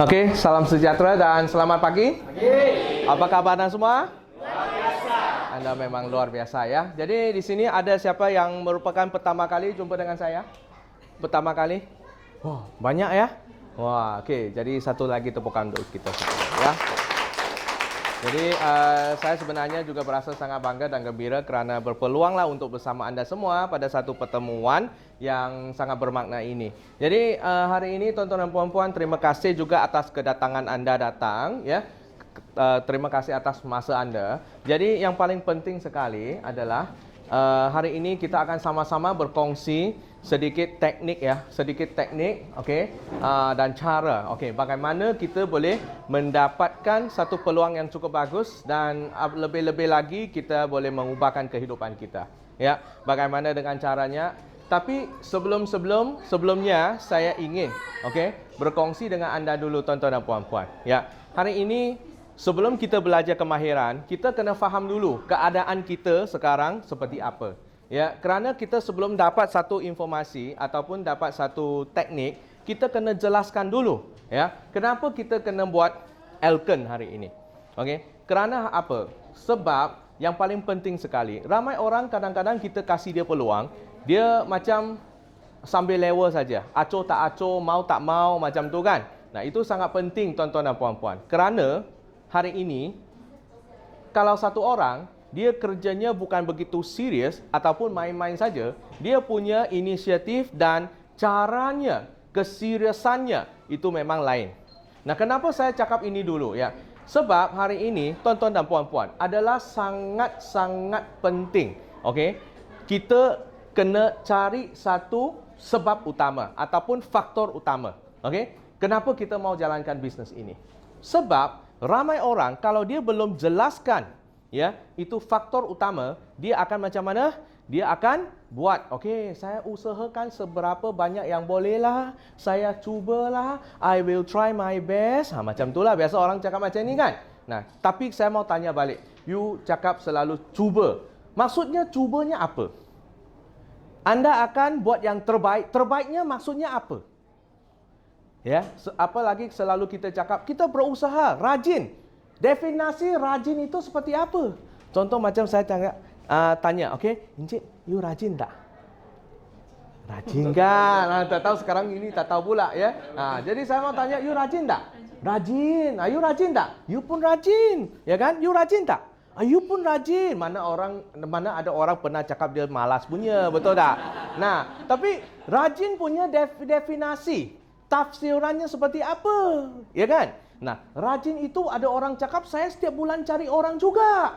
Oke, salam sejahtera dan selamat pagi. Apa kabar anda semua? Luar biasa. Anda memang luar biasa ya. Jadi di sini ada siapa yang merupakan pertama kali jumpa dengan saya? Pertama kali? Wah, banyak ya? Wah, oke. Jadi satu lagi tepukan untuk kita ya. Jadi saya sebenarnya juga berasa sangat bangga dan gembira kerana berpeluanglah untuk bersama anda semua pada satu pertemuan yang sangat bermakna ini. Jadi hari ini tuan-tuan dan puan-puan, terima kasih juga atas kedatangan anda datang ya. Terima kasih atas masa anda. Jadi yang paling penting sekali adalah hari ini kita akan sama-sama berkongsi sedikit teknik ya, okey, dan cara, okey, bagaimana kita boleh mendapatkan satu peluang yang cukup bagus dan lebih-lebih lagi kita boleh mengubahkan kehidupan kita. Ya, bagaimana dengan caranya? Tapi sebelumnya saya ingin, okey, berkongsi dengan anda dulu tuan-tuan dan puan-puan. Ya, hari ini sebelum kita belajar kemahiran, kita kena faham dulu keadaan kita sekarang seperti apa. Ya, kerana kita sebelum dapat satu informasi ataupun dapat satu teknik, kita kena jelaskan dulu, ya. Kenapa kita kena buat Elken hari ini? Okey. Kerana apa? Sebab yang paling penting sekali, ramai orang kadang-kadang kita kasih dia peluang, dia macam sambil lewa saja. Acuh tak acuh, mau tak mau macam tu kan. Nah, itu sangat penting tuan-tuan dan puan-puan. Kerana hari ini kalau satu orang dia kerjanya bukan begitu serius ataupun main-main saja, dia punya inisiatif dan caranya, keseriusannya itu memang lain. Nah, kenapa saya cakap ini dulu ya? Sebab hari ini tuan-tuan dan puan-puan adalah sangat-sangat penting. Okey? Kita kena cari satu sebab utama ataupun faktor utama. Okey? Kenapa kita mau jalankan bisnes ini? Sebab ramai orang kalau dia belum jelaskan, ya, itu faktor utama, dia akan macam mana? Dia akan buat, okey, saya usahakan seberapa banyak yang bolehlah, saya cubalah, I will try my best. Macam itulah biasa orang cakap macam ni kan. Nah, tapi saya mau tanya balik. You cakap selalu cuba. Maksudnya cubanya apa? Anda akan buat yang terbaik. Terbaiknya maksudnya apa? Ya, apalagi selalu kita cakap kita berusaha, rajin. Definisi rajin itu seperti apa? Contoh macam saya tanya, okey, Encik, you rajin tak? Rajin kan? Tak tahu sekarang ini tak tahu pula ya. Jadi saya mau tanya, you rajin tak? Rajin. You rajin tak? You pun rajin, ya kan? You rajin tak? You pun rajin. Mana ada orang pernah cakap dia malas punya, betul tak? Nah, tapi rajin punya definisi, tafsirannya seperti apa, ya kan? Nah, rajin itu ada orang cakap saya setiap bulan cari orang juga.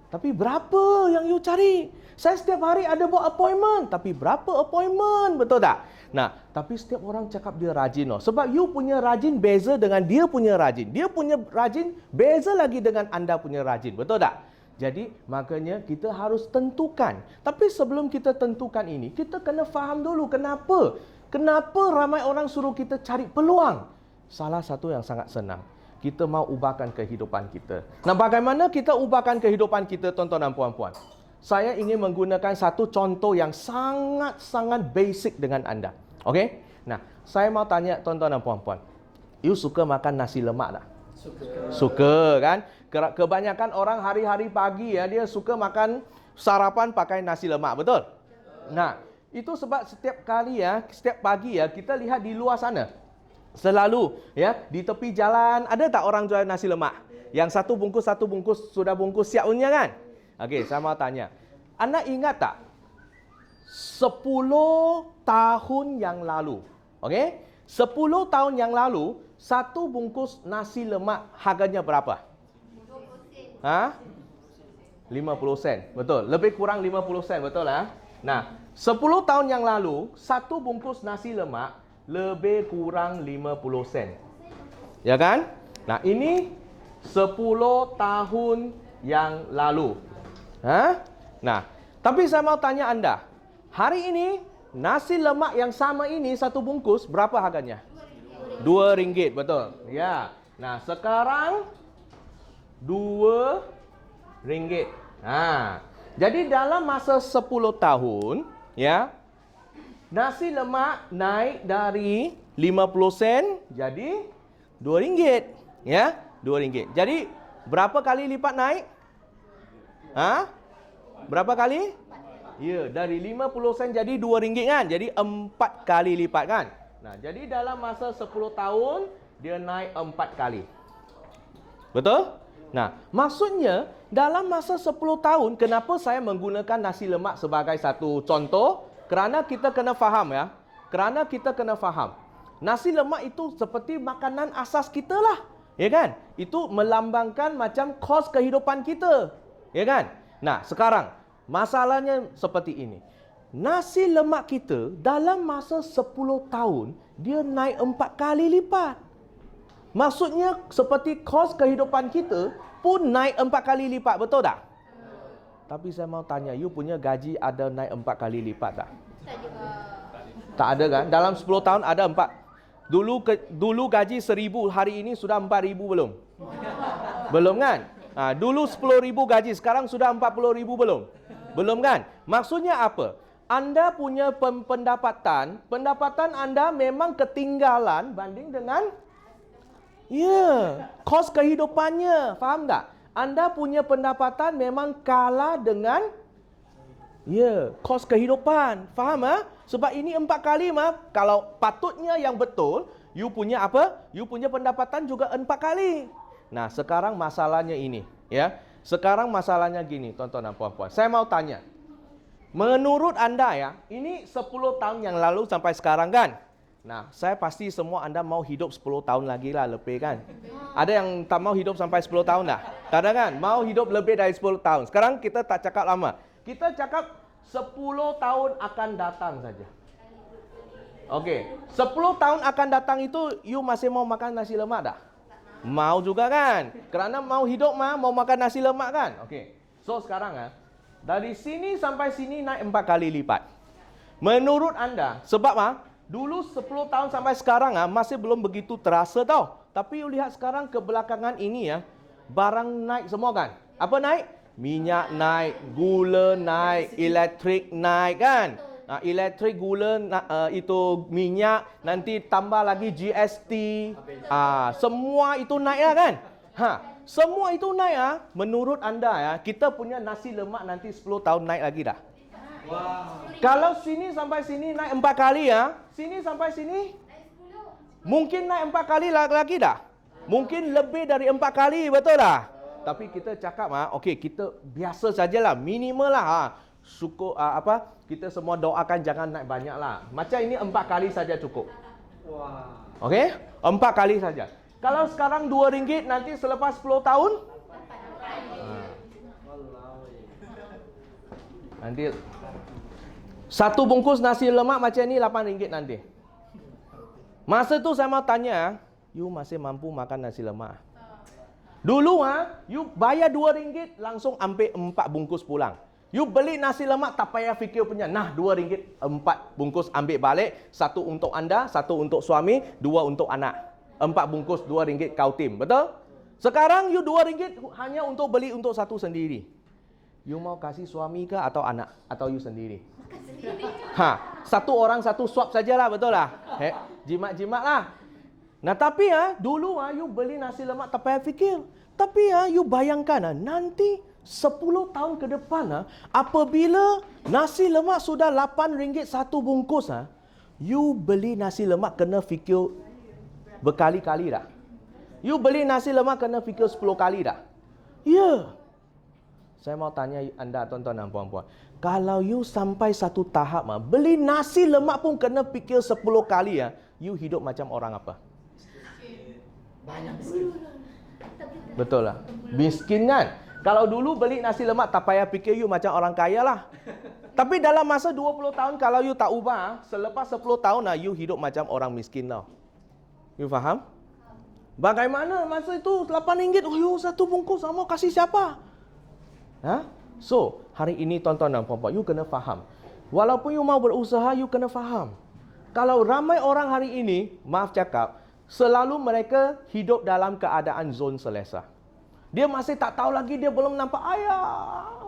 Tapi berapa yang you cari? Saya setiap hari ada buat appointment. Tapi berapa appointment? Betul tak? Nah, tapi setiap orang cakap dia rajin. Sebab you punya rajin beza dengan dia punya rajin. Dia punya rajin beza lagi dengan anda punya rajin. Betul tak? Jadi, makanya kita harus tentukan. Tapi sebelum kita tentukan ini, kita kena faham dulu kenapa. Kenapa ramai orang suruh kita cari peluang? Salah satu yang sangat senang. Kita mau ubahkan kehidupan kita. Nah, bagaimana kita ubahkan kehidupan kita, tuan-tuan dan puan-puan? Saya ingin menggunakan satu contoh yang sangat-sangat basic dengan anda. Okey? Nah, saya mau tanya tuan-tuan dan puan-puan. You suka makan nasi lemak tak? Suka kan? Kebanyakan orang hari-hari pagi ya, dia suka makan sarapan pakai nasi lemak, betul? Nah, itu sebab setiap pagi ya, kita lihat di luar sana. Selalu ya, di tepi jalan ada tak orang jual nasi lemak? Yang satu bungkus sudah bungkus siap punya kan? Okey, saya mau tanya. Anda ingat tak 10 tahun yang lalu? Okey? 10 tahun yang lalu, satu bungkus nasi lemak harganya berapa? 50 sen. Betul. Lebih kurang 50 sen, betul lah. Nah, 10 tahun yang lalu, satu bungkus nasi lemak lebih kurang 50 sen. Ya kan? Nah, ini 10 tahun yang lalu. Nah, tapi saya mau tanya anda. Hari ini, nasi lemak yang sama ini, satu bungkus, berapa harganya? RM2, betul. Ya. Nah, sekarang RM2. Jadi dalam masa 10 tahun, ya, nasi lemak naik dari 50 sen jadi RM2. Ya, RM2. Jadi, berapa kali lipat naik? Berapa kali? Ya, dari 50 sen jadi RM2 kan? Jadi 4 kali lipat kan? Nah, jadi dalam masa 10 tahun, dia naik 4 kali. Betul? Nah, maksudnya dalam masa 10 tahun, kenapa saya menggunakan nasi lemak sebagai satu contoh? Kerana kita kena faham ya. Kerana kita kena faham. Nasi lemak itu seperti makanan asas kita lah. Ya kan? Itu melambangkan macam kos kehidupan kita. Ya kan? Nah, sekarang masalahnya seperti ini. Nasi lemak kita dalam masa 10 tahun, dia naik 4 kali lipat. Maksudnya seperti kos kehidupan kita pun naik 4 kali lipat, betul tak? Tapi saya mau tanya, you punya gaji ada naik 4 kali lipat tak? Tak ada kan? Dalam 10 tahun ada 4. Dulu gaji 1,000, hari ini sudah 4,000 belum? Belum kan? Dulu 10,000 gaji, sekarang sudah 40,000 belum? Belum kan? Maksudnya apa? Anda punya pendapatan anda memang ketinggalan banding dengan kos kehidupannya. Faham tak? Anda punya pendapatan memang kalah dengan kos kehidupan. Faham Sebab ini 4 kali kalau patutnya yang betul, you punya apa? You punya pendapatan juga 4 kali. Nah, sekarang masalahnya ini, ya. Sekarang masalahnya gini, tuan-tuan dan puan-puan. Saya mau tanya. Menurut anda ya, ini 10 tahun yang lalu sampai sekarang kan? Nah, saya pasti semua anda mau hidup 10 tahun lagi lah lebih kan? Ada yang tak mau hidup sampai 10 tahun dah? Tak ada kan? Mau hidup lebih dari 10 tahun. Sekarang kita tak cakap lama. Kita cakap 10 tahun akan datang saja. Okey, 10 tahun akan datang itu, you masih mau makan nasi lemak tak? Mau juga kan? Kerana mau hidup mau makan nasi lemak kan? Okey. So sekarang dari sini sampai sini naik 4 kali lipat. Menurut anda, sebab dulu 10 tahun sampai sekarang masih belum begitu terasa tau. Tapi you lihat sekarang kebelakangan ini barang naik semua kan? Apa naik? Minyak naik, gula naik, elektrik naik kan? Elektrik, gula, itu minyak, nanti tambah lagi GST. Semua itu naik lah kan? Semua itu naik menurut anda kita punya nasi lemak nanti 10 tahun naik lagi dah. Kalau sini sampai sini naik 4 kali sini sampai sini mungkin naik 4 kali lagi dah. Mungkin lebih dari 4 kali, betul tak? Tapi kita cakap okey, kita biasa sajalah, minimal lah. Syukur kita semua doakan jangan naik banyak lah. Macam ini 4 kali saja cukup. Okey? 4 kali saja. Kalau sekarang RM2, nanti selepas 10 tahun nanti satu bungkus nasi lemak macam ni RM8 nanti. Masa tu saya mau tanya, you masih mampu makan nasi lemak? Dulu you bayar RM2 langsung ambil 4 bungkus pulang. You beli nasi lemak tak payah fikir punya. Nah, RM2 4 bungkus ambil balik. 1 untuk anda, 1 untuk suami, 2 untuk anak. 4 bungkus RM2 kau tim. Betul? Sekarang you RM2 hanya untuk beli untuk satu sendiri. You mau kasih suami ke atau anak? Atau you sendiri? Satu orang satu suap sajalah, betul lah. Jimat-jimat lah. Nah, tapi dulu you beli nasi lemak tak payah fikir. Tapi you bayangkan nanti 10 tahun ke depan apabila nasi lemak sudah RM8 satu bungkus you beli nasi lemak kena fikir berkali-kali dah. You beli nasi lemak kena fikir 10 kali dah. Ya. Saya mau tanya anda tuan-tuan dan puan-puan. Kalau you sampai satu tahap beli nasi lemak pun kena fikir 10 kali you hidup macam orang apa? Betul lah. Miskin kan? Kalau dulu beli nasi lemak tak payah fikir you macam orang kaya lah. Tapi dalam masa 20 tahun kalau you tak ubah, selepas 10 tahun you hidup macam orang miskin tau. You faham? Bagaimana masa itu RM8? Oh, you satu bungkus mau kasih siapa? So, hari ini tuan-tuan dan puan-puan, you kena faham. Walaupun you mau berusaha, you kena faham. Kalau ramai orang hari ini, maaf cakap, selalu mereka hidup dalam keadaan zon selesa. Dia masih tak tahu lagi, dia belum nampak,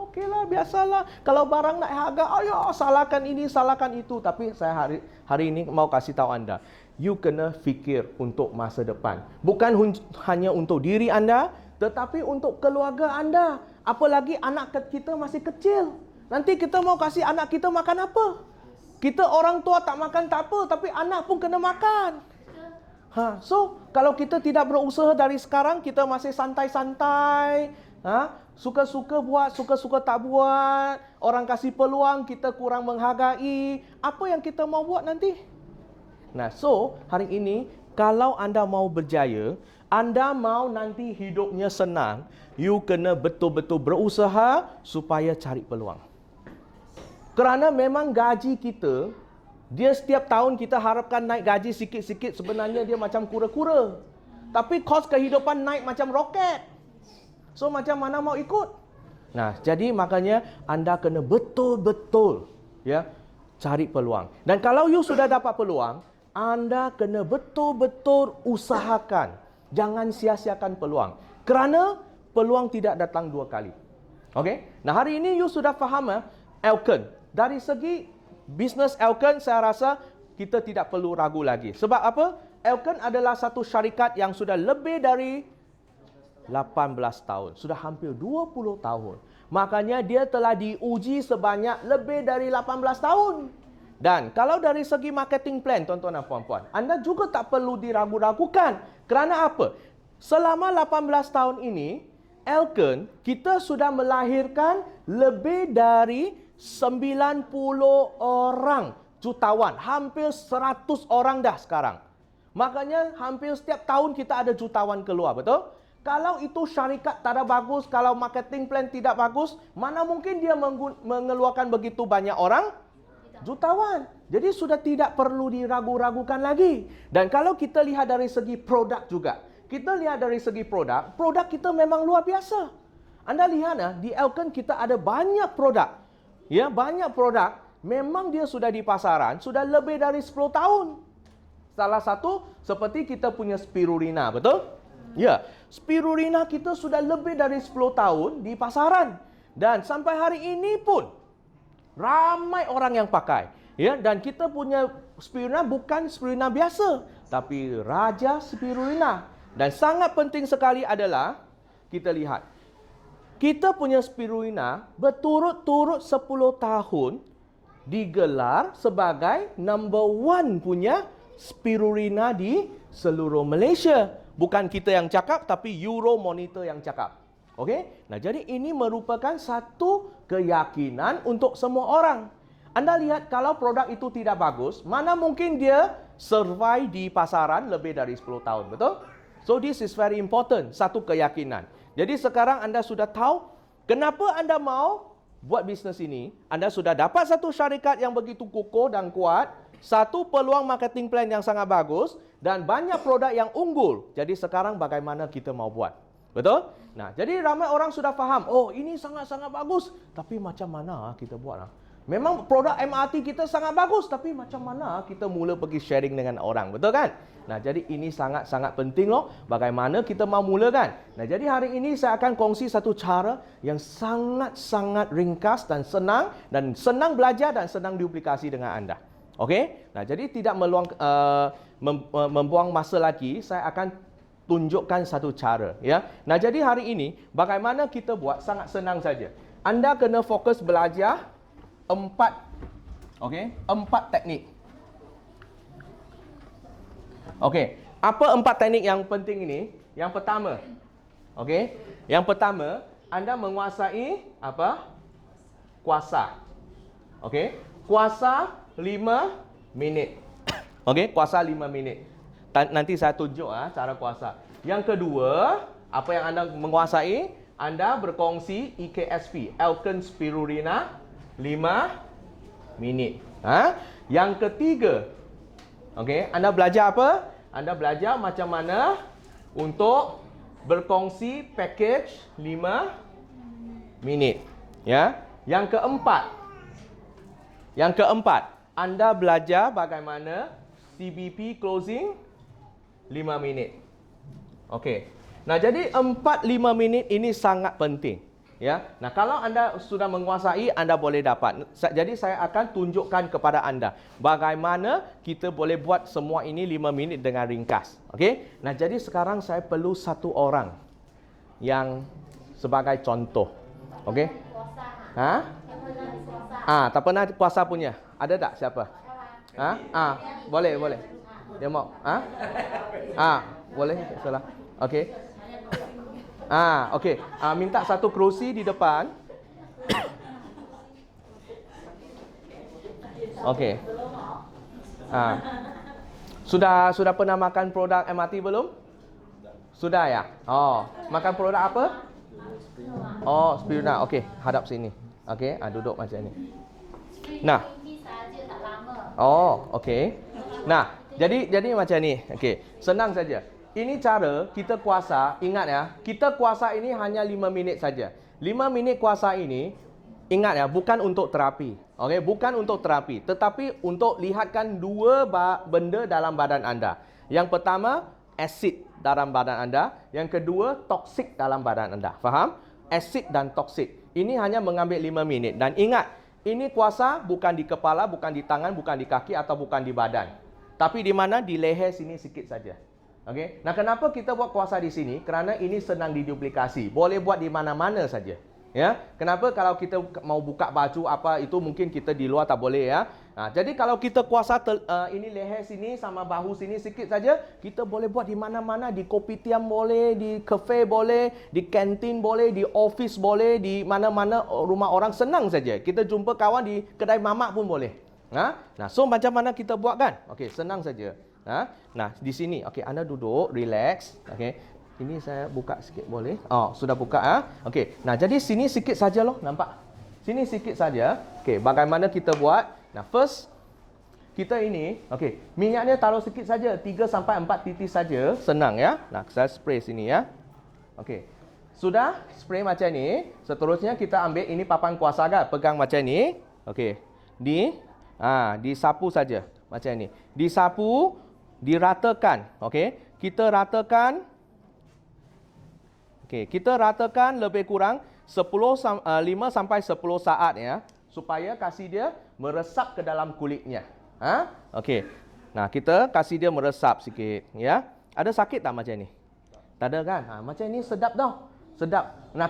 okeylah, biasalah. Kalau barang naik harga, salahkan ini, salahkan itu. Tapi saya hari ini mau kasih tahu anda, you kena fikir untuk masa depan. Bukan hanya untuk diri anda, tetapi untuk keluarga anda. Apalagi anak kita masih kecil. Nanti kita mau kasih anak kita makan apa? Kita orang tua tak makan tak apa, tapi anak pun kena makan. So, kalau kita tidak berusaha dari sekarang, kita masih santai-santai, suka-suka buat, suka-suka tak buat, orang kasih peluang, kita kurang menghargai, apa yang kita mau buat nanti? Nah, so, hari ini, kalau anda mau berjaya, anda mau nanti hidupnya senang, you kena betul-betul berusaha supaya cari peluang. Kerana memang gaji kita, dia setiap tahun kita harapkan naik gaji sikit-sikit, sebenarnya dia macam kura-kura. Tapi kos kehidupan naik macam roket. So macam mana mau ikut? Nah, jadi makanya anda kena betul-betul cari peluang. Dan kalau you sudah dapat peluang, anda kena betul-betul usahakan. Jangan sia-siakan peluang. Kerana peluang tidak datang dua kali. Okey? Nah, hari ini you sudah faham Elkon. Dari segi bisnes Elkon, saya rasa kita tidak perlu ragu lagi. Sebab apa? Elkon adalah satu syarikat yang sudah lebih dari 18 tahun. Sudah hampir 20 tahun. Makanya dia telah diuji sebanyak lebih dari 18 tahun. Dan kalau dari segi marketing plan, tuan-tuan dan puan-puan, anda juga tak perlu diragu-ragukan. Kerana apa? Selama 18 tahun ini, Elkon, kita sudah melahirkan lebih dari 90 orang jutawan. Hampir 100 orang dah sekarang. Makanya hampir setiap tahun kita ada jutawan keluar, betul? Kalau itu syarikat tak ada bagus, kalau marketing plan tidak bagus, mana mungkin dia mengeluarkan begitu banyak orang? Jutawan. Jadi sudah tidak perlu diragu-ragukan lagi. Dan kalau kita lihat dari segi produk juga. Kita lihat dari segi produk kita memang luar biasa. Anda lihat di Elkon kita ada banyak produk. Ya, banyak produk, memang dia sudah di pasaran, sudah lebih dari 10 tahun. Salah satu, seperti kita punya Spirulina, betul? Ya, Spirulina kita sudah lebih dari 10 tahun di pasaran. Dan sampai hari ini pun, ramai orang yang pakai. Ya, dan kita punya Spirulina bukan Spirulina biasa, tapi Raja Spirulina. Dan sangat penting sekali adalah, kita lihat, kita punya Spirulina berturut-turut 10 tahun digelar sebagai number 1 punya Spirulina di seluruh Malaysia. Bukan kita yang cakap, tapi Euromonitor yang cakap. Okey? Nah, jadi ini merupakan satu keyakinan untuk semua orang. Anda lihat kalau produk itu tidak bagus, mana mungkin dia survive di pasaran lebih dari 10 tahun, betul? So this is very important, satu keyakinan. Jadi sekarang anda sudah tahu kenapa anda mau buat bisnes ini. Anda sudah dapat satu syarikat yang begitu kokoh dan kuat, satu peluang marketing plan yang sangat bagus, dan banyak produk yang unggul. Jadi sekarang bagaimana kita mau buat? Betul? Nah, jadi ramai orang sudah faham, oh ini sangat-sangat bagus, tapi macam mana kita buat? Memang produk MRT kita sangat bagus, tapi macam mana kita mula pergi sharing dengan orang, betul kan? Nah, jadi ini sangat-sangat penting loh, bagaimana kita mau mulakan. Nah, jadi hari ini saya akan kongsi satu cara yang sangat-sangat ringkas dan senang belajar dan senang diaplikasi dengan anda. Okey? Nah, jadi tidak membuang masa lagi, saya akan tunjukkan satu cara, ya. Nah, jadi hari ini bagaimana kita buat sangat senang saja. Anda kena fokus belajar 4 teknik. Okey, apa 4 teknik yang penting ini? Yang pertama, okey, yang pertama, anda menguasai apa? Kuasa. Okey, kuasa 5 minit. Okey, kuasa 5 minit. Nanti saya tunjuk cara kuasa. Yang kedua, apa yang anda menguasai? Anda berkongsi EKSP, Elkon Spirulina 5 minit. Yang ketiga, okey, anda belajar apa? Anda belajar macam mana untuk berkongsi package 5 minit. Ya. Yang keempat, anda belajar bagaimana CBP closing 5 minit. Okey. Nah, jadi 4-5 minit ini sangat penting. Ya. Nah, kalau Anda sudah menguasai, Anda boleh dapat. Jadi saya akan tunjukkan kepada Anda bagaimana kita boleh buat semua ini 5 minit dengan ringkas. Okey? Nah, jadi sekarang saya perlu satu orang yang sebagai contoh. Okey? Tak pernah puasa punya. Ada tak siapa? Boleh. Dia mau? Boleh. Salah. Okey. Okey. Minta satu kerusi di depan. Okey. Sudah pernah makan produk MRT belum? Sudah ya? Makan produk apa? Spirulina. Okey, hadap sini. Okey, duduk macam ni. Nah. Okey. Nah, jadi macam ni. Okey, senang saja. Ini cara kita kuasa. Ingat ya, kita kuasa ini hanya 5 minit saja. 5 minit kuasa ini, ingat ya, bukan untuk terapi. Okey, bukan untuk terapi, tetapi untuk lihatkan dua benda dalam badan anda. Yang pertama, asid dalam badan anda. Yang kedua, toksik dalam badan anda. Faham? Asid dan toksik. Ini hanya mengambil 5 minit. Dan ingat, ini kuasa bukan di kepala, bukan di tangan, bukan di kaki atau bukan di badan. Tapi di mana? Di leher sini sikit saja. Okey. Nah, kenapa kita buat kuasa di sini? Kerana ini senang diduplikasi. Boleh buat di mana-mana saja. Ya. Kenapa kalau kita mau buka baju apa itu mungkin kita di luar tak boleh ya. Jadi kalau kita kuasa ini leher sini sama bahu sini sikit saja, kita boleh buat di mana-mana, di kopitiam boleh, di kafe boleh, di kantin boleh, di office boleh, di mana-mana rumah orang senang saja. Kita jumpa kawan di kedai mamak pun boleh. Nah, so macam mana kita buat kan? Okey, senang saja. Nah, di sini okey, anda duduk, relax, okey. Ini saya buka sikit boleh? Sudah buka Okey. Nah, jadi sini sikit saja loh, nampak? Sini sikit saja. Okey, bagaimana kita buat? Nah, first kita ini, okey, minyaknya taruh sikit saja, 3 sampai 4 titis saja, senang ya. Nah, saya spray sini ya. Okey. Sudah spray macam ni, seterusnya kita ambil ini papan kuasa kan, pegang macam ni. Okey. Disapu saja macam ni. Disapu, diratakan, okey. Kita ratakan. Okey, kita ratakan lebih kurang 5 sampai 10 saat ya, supaya kasih dia meresap ke dalam kulitnya. Okey. Nah, kita kasih dia meresap sikit ya. Ada sakit tak macam ni? Tak ada kan? Macam ni sedap dah. Sedap. Nah,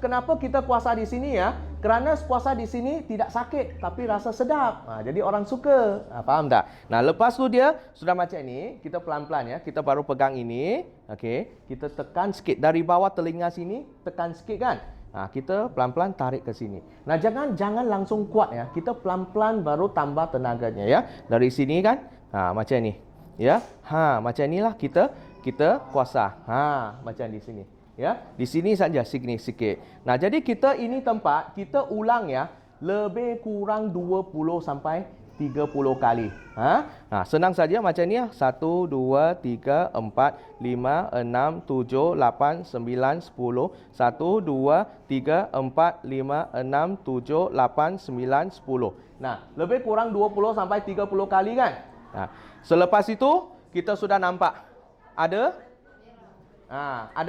kenapa kita puasa di sini ya? Kerana puasa di sini tidak sakit tapi rasa sedap. Jadi orang suka. Faham tak? Nah, lepas tu dia sudah macam ni, kita pelan-pelan ya. Kita baru pegang ini. Okey, kita tekan sikit dari bawah telinga sini, tekan sikit kan? Kita pelan-pelan tarik ke sini. Nah, jangan langsung kuat ya. Kita pelan-pelan baru tambah tenaganya ya. Dari sini kan? Macam ni. Ya. Macam inilah kita kuasa. Macam di sini. Ya, di sini saja sini sikit. Nah, jadi kita ini tempat kita ulang ya, lebih kurang 20 sampai 30 kali. Nah, senang saja macam ni ya. 1 2 3 4 5 6 7 8 9 10. 1 2 3 4 5 6 7 8 9 10. Nah, lebih kurang 20 sampai 30 kali kan? Nah, selepas itu kita sudah nampak ada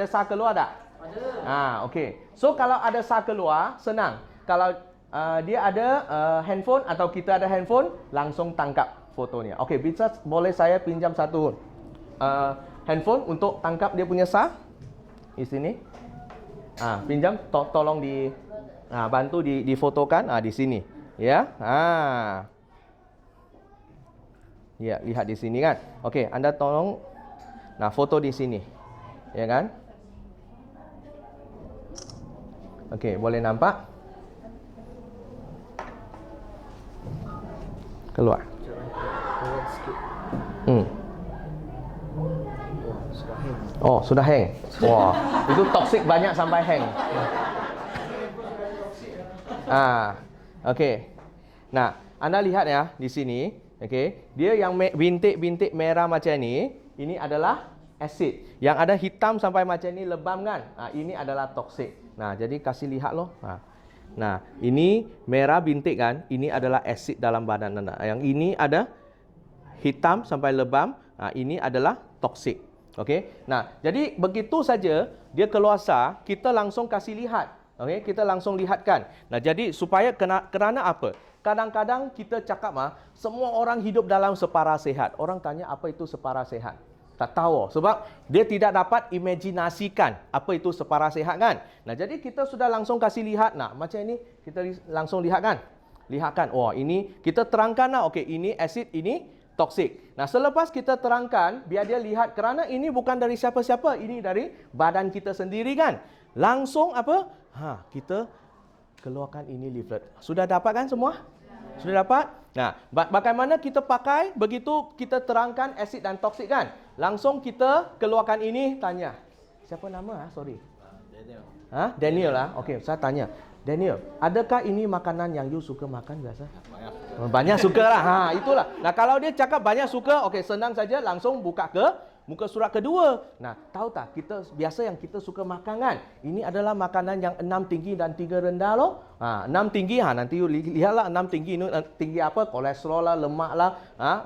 sah keluar tak? Ada. Okey. So kalau ada sah keluar, senang. Kalau dia ada handphone atau kita ada handphone, langsung tangkap fotonya. Okey, boleh saya pinjam satu handphone untuk tangkap dia punya sah? Di sini. Pinjam, tolong bantu difotokan di sini. Ya. Ya, lihat di sini kan. Okey, anda tolong foto di sini. Ya kan? Okey, boleh nampak? Keluar. Sudah hang. Wah, itu toksik banyak sampai hang. Okey. Nah, anda lihat ya di sini, okey. Dia yang bintik-bintik merah macam ni, ini adalah asid. Yang ada hitam sampai macam ni lebam kan? Ini adalah toksik. Nah, jadi kasih lihat loh. Nah, ini merah bintik kan? Ini adalah asid dalam badan anda. Yang ini ada hitam sampai lebam. Ini adalah toksik. Okey. Nah, jadi begitu saja dia keluar sah, kita langsung kasih lihat Okey, kita langsung lihatkan. Nah, jadi supaya kerana apa? Kadang-kadang kita cakap semua orang hidup dalam separa sehat. Orang tanya apa itu separa sehat? Tak tahu sebab dia tidak dapat imajinasikan apa itu separa sehat kan. Nah, jadi kita sudah langsung kasih lihat. Nah, macam ini kita langsung lihatkan. Lihatkan. Oh, ini kita terangkanlah. Okey, ini asid, ini toksik. Nah, selepas kita terangkan, biar dia lihat kerana ini bukan dari siapa-siapa, ini dari badan kita sendiri kan. Langsung apa? Kita keluarkan ini leaflet. Sudah dapat kan semua? Sudah dapat? Nah, bagaimana kita pakai? Begitu kita terangkan asid dan toksik kan? Langsung kita keluarkan ini, tanya. Siapa nama? Sorry. Daniel. Daniel lah. Okey, saya tanya. Daniel, adakah ini makanan yang you suka makan biasa? Banyak suka lah. Itulah. Nah, kalau dia cakap banyak suka, okey, senang saja langsung buka ke muka surat kedua. Nah, tahu tak kita biasa yang kita suka makan kan? Ini adalah makanan yang 6 tinggi dan 3 rendah loh. 6 tinggi nanti you lihatlah 6 tinggi ini tinggi apa? Kolesterol lah, lemak lah,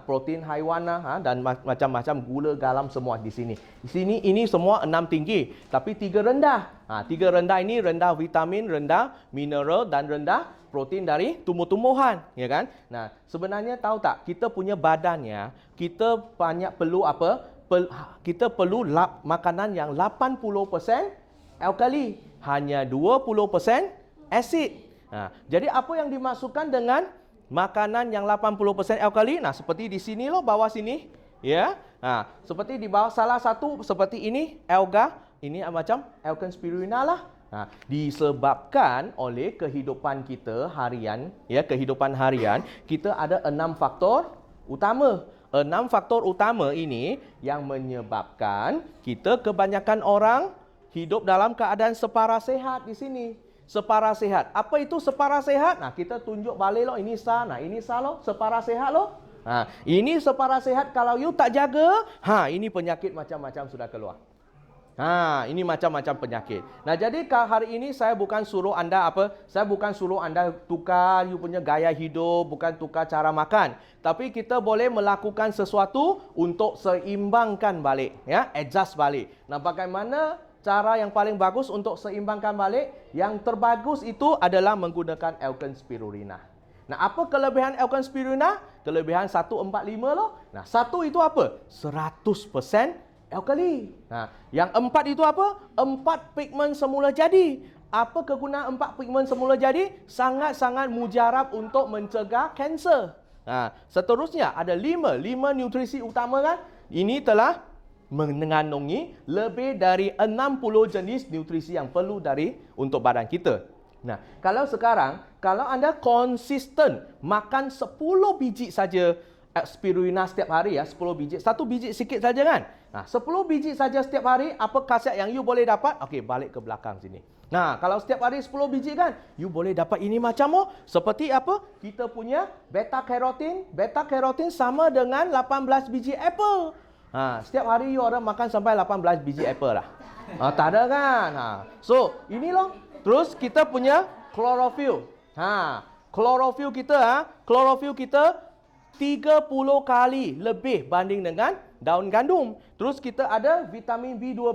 protein haiwan lah, dan macam-macam gula, garam semua di sini. Di sini ini semua 6 tinggi, tapi 3 rendah. 3 rendah ini rendah vitamin, rendah mineral dan rendah protein dari tumbuh-tumbuhan, ya kan? Nah, sebenarnya tahu tak kita punya badannya, kita banyak perlu apa? Kita perlu makanan yang 80% alkali, hanya 20% asid. Jadi apa yang dimaksudkan dengan makanan yang 80% alkali? Nah, seperti di sini loh, bawah sini, ya. Seperti di bawah salah satu seperti ini, alga, ini macam alkaline spirulina lah. Disebabkan oleh kehidupan kita harian, ya, kehidupan harian, kita ada 6 faktor utama. 6 faktor utama ini yang menyebabkan kita kebanyakan orang hidup dalam keadaan separa sehat di sini. Separa sehat. Apa itu separa sehat? Nah, kita tunjuk balik loh, ini sah. Nah, ini sah loh, separa sehat loh. Ini separa sehat, kalau you tak jaga, ini penyakit macam-macam sudah keluar. Ini macam-macam penyakit. Nah, jadi hari ini saya bukan suruh anda apa? Saya bukan suruh anda tukar you punya gaya hidup, bukan tukar cara makan. Tapi kita boleh melakukan sesuatu untuk seimbangkan balik, ya, adjust balik. Nah, bagaimana cara yang paling bagus untuk seimbangkan balik? Yang terbagus itu adalah menggunakan alkaline spirulina. Nah, apa kelebihan alkaline spirulina? Kelebihan 145 loh. Nah, 1 itu apa? 100% alkali. Nah, yang 4 itu apa? 4 pigmen semula jadi. Apa kegunaan 4 pigmen semula jadi? Sangat-sangat mujarab untuk mencegah kanser. Seterusnya ada 5 nutrisi utama kan? Ini telah mengandungi lebih dari 60 jenis nutrisi yang perlu untuk badan kita. Nah, kalau sekarang, kalau anda konsisten makan 10 biji saja spirulina setiap hari, ya, 10 biji. 1 biji sikit saja kan? 10 biji saja setiap hari, apa khasiat yang you boleh dapat? Okey, balik ke belakang sini. Nah, kalau setiap hari 10 biji kan, you boleh dapat ini macam seperti apa? Kita punya beta carotene. Beta carotene sama dengan 18 biji apple. Setiap hari you orang makan sampai 18 biji apple lah. Tak ada kan? So, ini loh. Terus kita punya chlorophyll. Chlorophyll kita 30 kali lebih banding dengan daun gandum. Terus kita ada vitamin B12.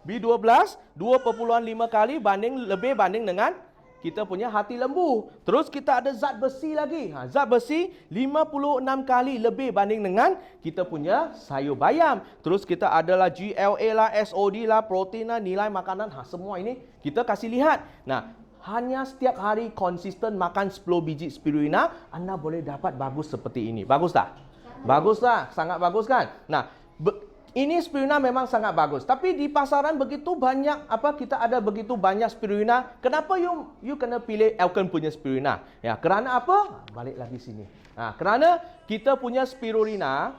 B12 2.5 kali lebih banding dengan kita punya hati lembu. Terus kita ada zat besi lagi. Zat besi 56 kali lebih banding dengan kita punya sayur bayam. Terus kita adalah GLA lah, SOD lah, protein lah, nilai makanan. Semua ini kita kasih lihat. Nah, hanya setiap hari konsisten makan 10 biji spirulina, anda boleh dapat bagus seperti ini. Bagus tak? Bagus tak? Sangat bagus kan? Nah, ini spirulina memang sangat bagus. Tapi di pasaran begitu banyak, kita ada begitu banyak spirulina. Kenapa you kena pilih alkaline punya spirulina? Ya, kerana apa? Balik lagi sini. Kerana kita punya spirulina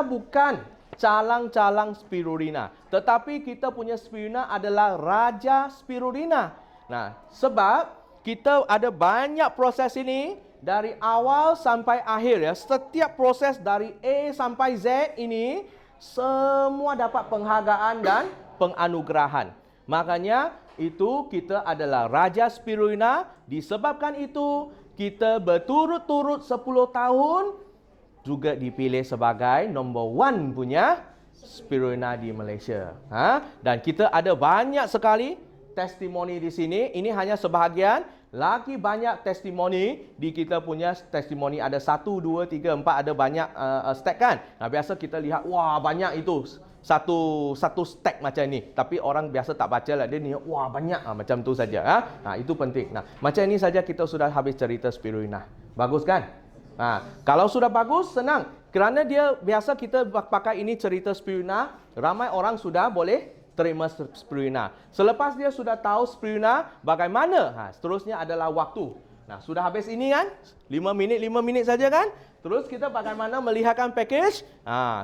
bukan calang-calang spirulina. Tetapi kita punya spirulina adalah raja spirulina. Nah, sebab kita ada banyak proses ini dari awal sampai akhir, ya. Setiap proses dari A sampai Z ini semua dapat penghargaan dan penganugerahan. Makanya itu kita adalah raja spirulina. Disebabkan itu kita berturut-turut 10 tahun juga dipilih sebagai number 1 punya spirulina di Malaysia. Dan kita ada banyak sekali testimoni di sini. Ini hanya sebahagian. Lagi banyak testimoni di kita punya testimoni. Ada 1, 2, 3, 4. Ada banyak stack kan. Nah, biasa kita lihat, wah banyak itu. Satu stack macam ni. Tapi orang biasa tak baca lah. Dia ni, wah banyak. Macam tu saja. Nah, itu penting. Nah, macam ini saja kita sudah habis cerita spirulina. Bagus kan? Kalau sudah bagus, senang. Kerana dia biasa kita pakai ini cerita spirulina. Ramai orang sudah boleh terima spirulina. Selepas dia sudah tahu spirulina, bagaimana? Seterusnya adalah waktu. Nah, sudah habis ini kan? 5 minit saja kan? Terus kita bagaimana melihatkan package?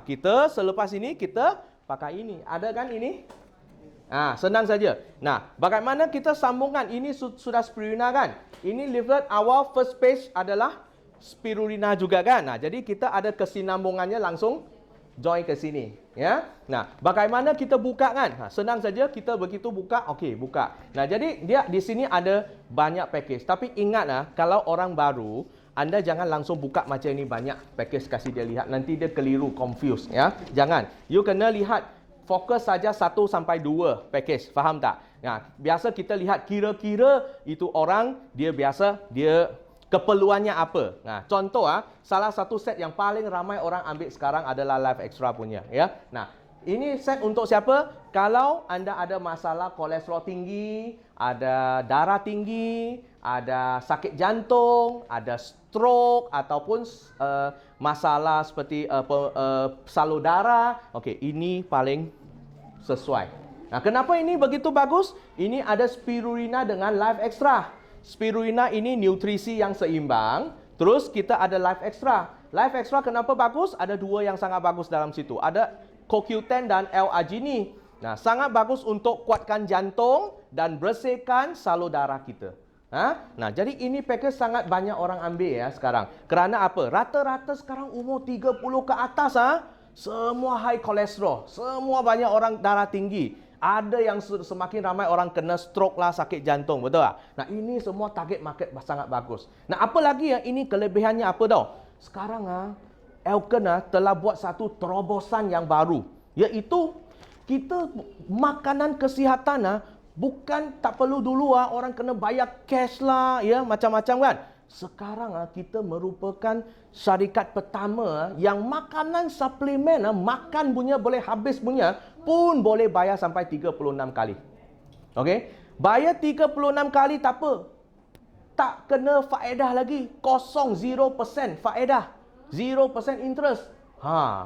Kita selepas ini kita pakai ini. Ada kan ini? Senang saja. Nah, bagaimana kita sambungkan? Ini sudah spirulina kan? Ini leaflet awal first page adalah spirulina juga kan? Nah, jadi kita ada kesinambungannya langsung join ke sini, ya. Nah, bagaimana kita buka kan? Senang saja kita begitu buka, okey, buka. Nah, jadi dia di sini ada banyak package. Tapi ingatlah, kalau orang baru, anda jangan langsung buka macam ini banyak package kasih dia lihat. Nanti dia keliru, confuse, ya. Jangan. You kena lihat fokus saja 1 sampai 2 package. Faham tak? Nah, biasa kita lihat kira-kira itu orang dia keperluannya apa. Nah, contoh salah satu set yang paling ramai orang ambil sekarang adalah Life Extra punya, ya. Nah, ini set untuk siapa? Kalau anda ada masalah kolesterol tinggi, ada darah tinggi, ada sakit jantung, ada stroke ataupun masalah seperti salur darah. Okey, ini paling sesuai. Nah, kenapa ini begitu bagus? Ini ada spirulina dengan Life Extra. Spirulina ini nutrisi yang seimbang. Terus kita ada Life Extra. Life Extra kenapa bagus? Ada 2 yang sangat bagus dalam situ. Ada CoQ10 dan L-arginine. Nah, sangat bagus untuk kuatkan jantung dan bersihkan salur darah kita. Nah, jadi ini package sangat banyak orang ambil ya sekarang. Kerana apa? Rata-rata sekarang umur 30 ke atas semua high kolesterol. Semua banyak orang darah tinggi. Ada yang semakin ramai orang kena stroke lah, sakit jantung, betul tak? Nah, ini semua target market sangat bagus. Nah, apa lagi ini kelebihannya apa tau? Sekarang Elkon telah buat satu terobosan yang baru, iaitu kita makanan kesihatan bukan tak perlu dulu orang kena bayar cash lah, ya, macam-macam kan. Sekarang kita merupakan syarikat pertama yang makanan suplemen makan punya boleh habis punya pun boleh bayar sampai 36 kali. Okey? Bayar 36 kali tak apa. Tak kena faedah lagi. Kosong, 0% faedah. 0% interest.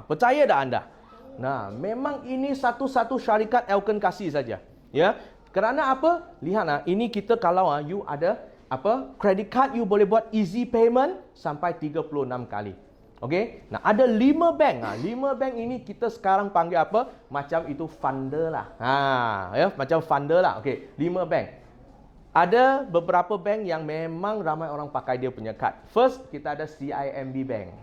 Percaya tak anda? Nah, memang ini satu-satu syarikat Elkon kasih saja. Ya. Kerana apa? Lihat ini kita kalau you ada credit card, you boleh buat easy payment sampai 36 kali. Okey? Nah, ada 5 bank. 5 bank ini kita sekarang panggil apa? Macam itu funder lah. Ya, macam funder lah. Okey, 5 bank. Ada beberapa bank yang memang ramai orang pakai dia punya card. First, kita ada CIMB Bank.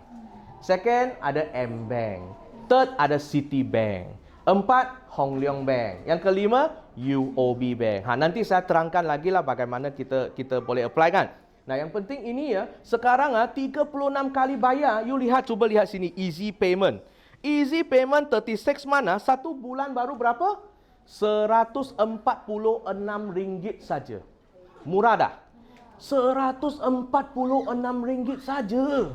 Second, ada M Bank. Third, ada Citibank. 4, Hong Leong Bank. Yang kelima, UOB Bank. Nanti saya terangkan lagi lah bagaimana kita boleh apply kan. Nah, yang penting ini sekarang 36 kali bayar. You cuba lihat sini, easy payment. Easy payment 36 month, 1 bulan baru berapa? RM146 saja. Murah dah. RM146 saja.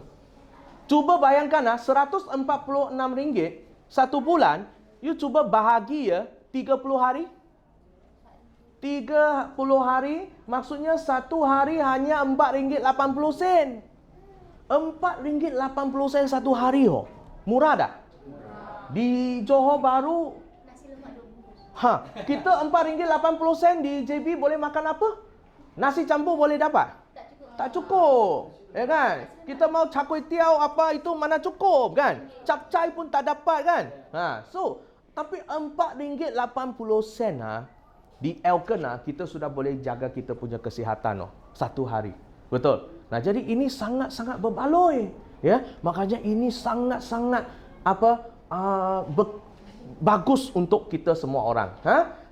Cuba bayangkan RM146 1 bulan. You cuba bahagi 30 hari. 30 hari maksudnya 1 hari hanya RM4.80. RM4.80 1 hari Murah dah. Di Johor Bahru nasi lemak 2 bungkus. Kita RM4.80 di JB boleh makan apa? Nasi campur boleh dapat? Tak cukup. Ya kan? Kita mau char kway teow apa itu mana cukup kan? Capcay pun tak dapat kan? Tapi RM4.80 di Elkon kita sudah boleh jaga kita punya kesihatan 1 hari. Betul. Nah, jadi ini sangat-sangat berbaloi, ya. Makanya ini sangat-sangat bagus untuk kita semua orang.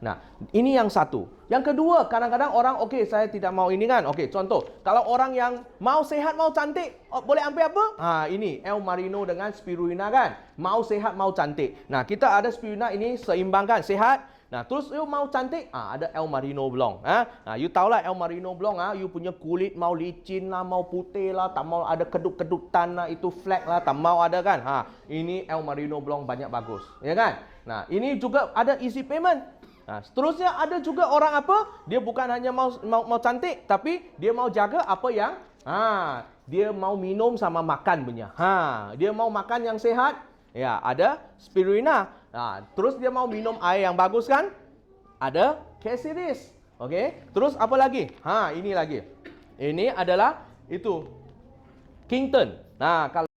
Nah, ini yang satu. Yang kedua, kadang-kadang orang saya tidak mau ini kan. Contoh, kalau orang yang mau sehat, mau cantik, boleh ambil apa? Ini El Marino dengan spirulina kan. Mau sehat, mau cantik. Nah, kita ada spirulina ini seimbang kan, sehat Nah, terus you mau cantik, ada El Merino Blonde. Nah, you tahu lah El Merino Blonde, you punya kulit mau licin lah, mau putih lah, tak mau ada kedut-kedutan lah, itu flek lah, tak mau ada kan. Ini El Merino Blonde banyak bagus, ya kan? Nah, ini juga ada easy payment. Nah, seterusnya ada juga orang apa? Dia bukan hanya mau cantik, tapi dia mau jaga apa yang dia mau minum sama makan punya. Dia mau makan yang sehat. Ya, ada spirulina. Terus dia mau minum air yang bagus kan? Ada Casiris. Okey. Terus apa lagi? Ini lagi. Ini adalah itu Kington. Nah, kalau